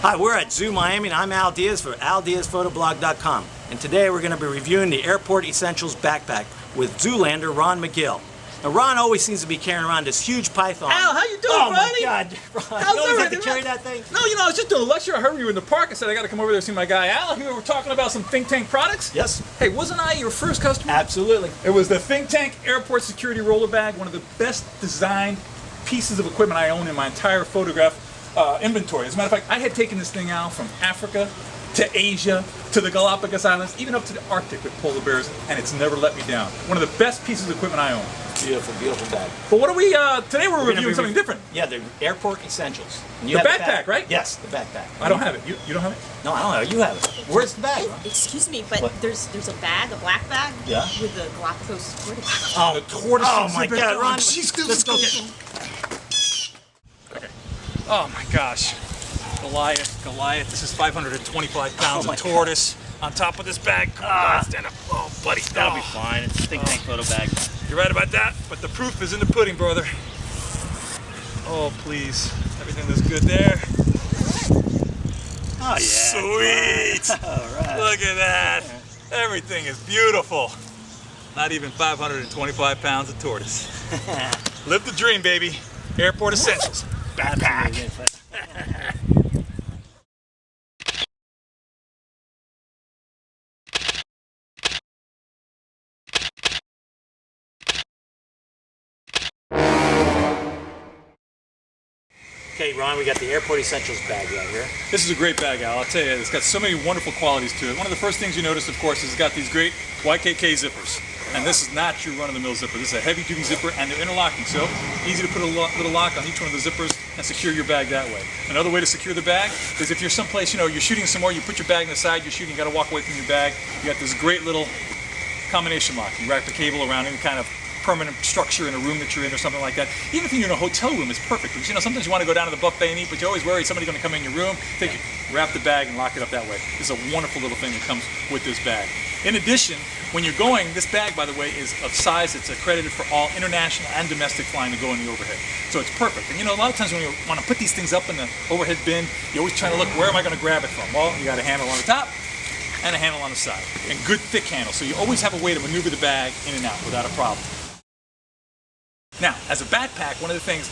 Hi, we're at Zoo Miami, and I'm Al Diaz for aldiazphotoblog.com. And today we're going to be reviewing the Airport Essentials backpack with Zoolander Ron Magill. Now, Ron always seems to be carrying around this huge python. Al, how you doing, Oh Ronnie? my God, Ron, How's you always have to everything? carry that thing? No, I was just doing a lecture. I heard you were in the park. I said I got to come over there and see my guy Al. Here we're talking about some Think Tank products. Yes. Hey, wasn't I your first customer? Absolutely. It was the Think Tank Airport Security Roller Bag, one of the best designed pieces of equipment I own in my entire photograph inventory. As a matter of fact, I had taken this thing out from Africa to Asia to the Galapagos Islands, even up to the Arctic with polar bears, and it's never let me down. One of the best pieces of equipment I own. Beautiful, beautiful bag. But what are we, today we're reviewing something different. Yeah, the Airport Essentials. And The you have backpack, right? Yes, the backpack. I don't have it. You don't have it? No, I don't know. You have it. Where's the bag, Ron? Excuse me, but What? there's a bag, a black bag, Yeah. with the Galapagos tortoise. Oh, The tortoise Oh my exhibit. God, Ron. Jeez, Let's go get him. Okay. Oh my gosh. Goliath. This is 525 pounds Oh my of tortoise on top of this bag. Come on, stand up. Oh, buddy. That'll be fine. It's a Think Tank photo bag. You're right about that, but the proof is in the pudding, brother. Oh, please. Everything looks good there. Oh, yeah. Sweet. All right. Look at that. Everything is beautiful. Not even 525 pounds of tortoise. Live the dream, baby. Airport Essentials. Backpack. Okay, Ron, we got the Airport Essentials bag right here. This is a great bag, Al. I'll tell you, it's got so many wonderful qualities to it. One of the first things you notice, of course, is it's got these great YKK zippers. And this is not your run-of-the-mill zipper. This is a heavy-duty zipper, and they're interlocking, so easy to put a little lock on each one of the zippers and secure your bag that way. Another way to secure the bag is if you're someplace, you're shooting somewhere, you put your bag in the side, you're shooting, you got to walk away from your bag. You got this great little combination lock. You wrap the cable around any kind of permanent structure in a room that you're in or something like that. Even if you're in a hotel room, it's perfect. Because sometimes you want to go down to the buffet and eat, but you're always worried somebody's going to come in your room. Wrap the bag and lock it up that way. It's a wonderful little thing that comes with this bag. In addition, when you're going, this bag, by the way, is of size that's accredited for all international and domestic flying to go in the overhead. So it's perfect. And a lot of times when you want to put these things up in the overhead bin, you're always trying to look, where am I going to grab it from? Well, you got a handle on the top and a handle on the side. And good thick handle. So you always have a way to maneuver the bag in and out without a problem. Now, as a backpack, one of the things,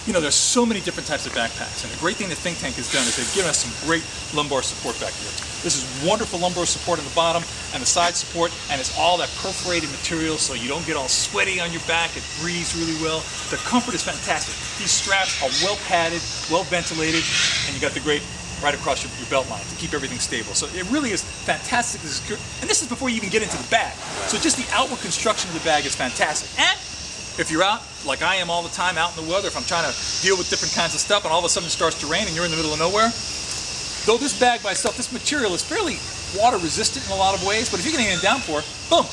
there's so many different types of backpacks, and the great thing that Think Tank has done is they've given us some great lumbar support back here. This is wonderful lumbar support on the bottom and the side support, and it's all that perforated material so you don't get all sweaty on your back. It breathes really well. The comfort is fantastic. These straps are well padded, well ventilated, and you got the great right across your belt line to keep everything stable. So it really is fantastic. And this is before you even get into the bag. So just the outward construction of the bag is fantastic. And if you're out, like I am all the time, out in the weather, if I'm trying to deal with different kinds of stuff and all of a sudden it starts to rain and you're in the middle of nowhere, though this bag by itself, this material is fairly water resistant in a lot of ways, but if you get anything down for it, boom,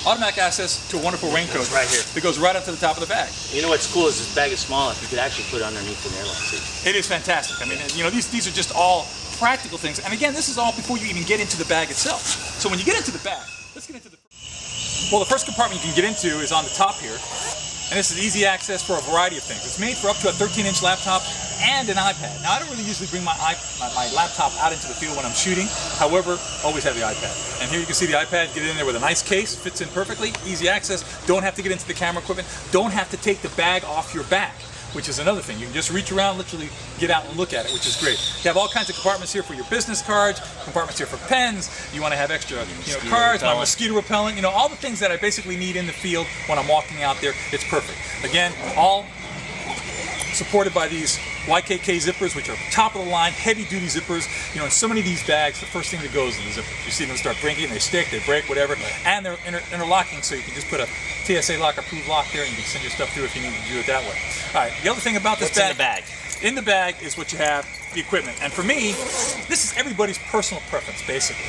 automatic access to a wonderful raincoat right here. that goes right up to the top of the bag. You know what's cool is this bag is small enough you could actually put it underneath an airline seat. It is fantastic. I mean, these are just all practical things. And again, this is all before you even get into the bag itself. So when you get into the bag, let's get into the... Well, the first compartment you can get into is on the top here. And this is easy access for a variety of things. It's made for up to a 13-inch laptop and an iPad. Now, I don't really usually bring my laptop out into the field when I'm shooting. However, always have the iPad. And here you can see the iPad, get it in there with a nice case, fits in perfectly, easy access. Don't have to get into the camera equipment. Don't have to take the bag off your back, which is another thing. You can just reach around, literally get out and look at it, which is great. You have all kinds of compartments here for your business cards, compartments here for pens. You want to have extra cards, my mosquito repellent, all the things that I basically need in the field when I'm walking out there. It's perfect. Again, all supported by these YKK zippers, which are top of the line, heavy duty zippers. In so many of these bags, the first thing that goes is the zippers. You see them start breaking, they stick, they break, whatever, and they're interlocking, so you can just put a TSA lock, approved lock there, and you can send your stuff through if you need to do it that way. All right, the other thing about this What's in the bag? In the bag is what you have, the equipment. And for me, this is everybody's personal preference, basically.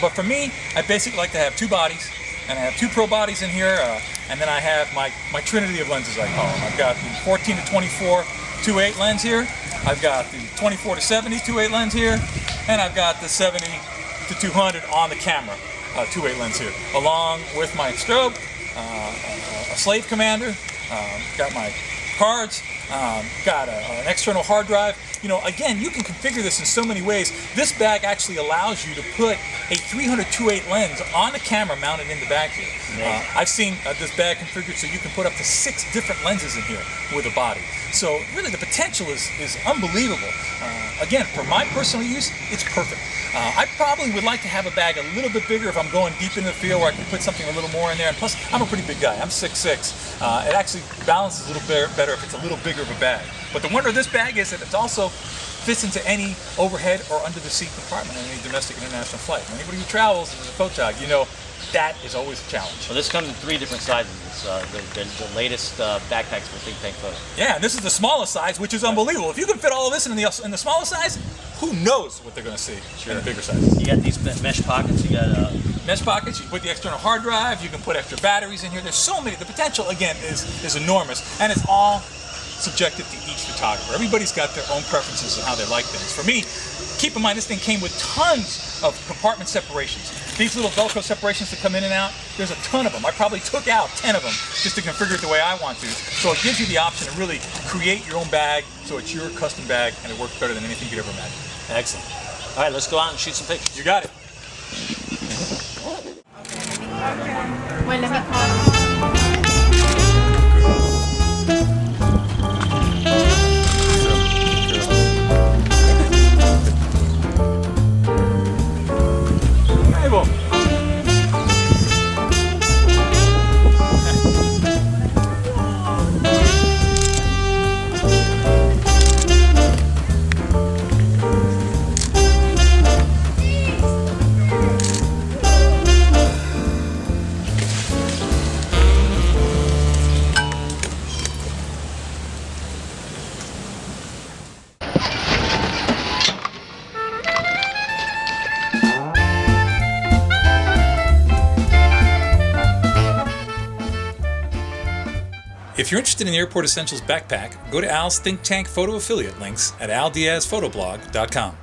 But for me, I basically like to have two bodies, and I have two pro bodies in here, and then I have my trinity of lenses, I call them. I've got the 14 to 24 2.8 lens here, I've got the 24 to 70 2.8 lens here, and I've got the 70 to 200 on the camera 2.8 lens here, along with my strobe, a slave commander, got my cards, got an external hard drive. You know, again, you can configure this in so many ways. This bag actually allows you to put a 300-2.8 lens on the camera mounted in the bag here. I've seen this bag configured so you can put up to 6 different lenses in here with a body. So really the potential is unbelievable. Again, for my personal use, it's perfect. I probably would like to have a bag a little bit bigger if I'm going deep into the field where I can put something a little more in there. And plus, I'm a pretty big guy. I'm 6'6". It actually balances a little better if it's a little bigger of a bag. But the wonder of this bag is that it also fits into any overhead or under the seat compartment on any domestic and international flight. And anybody who travels as a photog, you know that is always a challenge. Well, this comes in 3 different sizes. It's the latest backpacks for think tank photo. Yeah, and this is the smallest size, which is unbelievable. If you can fit all of this in the smallest size, who knows what they're going to see in the bigger sizes. You got these mesh pockets. You got mesh pockets. You put the external hard drive. You can put extra batteries in here. There's so many. The potential again is enormous, and it's all subjective to each photographer. Everybody's got their own preferences on how they like things. For me, keep in mind this thing came with tons of compartment separations. These little Velcro separations that come in and out, there's a ton of them. I probably took out 10 of them just to configure it the way I want to. So it gives you the option to really create your own bag so it's your custom bag and it works better than anything you could ever imagine. excellent. All right, let's go out and shoot some pictures. You got it. Wait, let me call. If you're interested in the Airport Essentials backpack, go to Al's Think Tank Photo Affiliate links at aldiazphotoblog.com.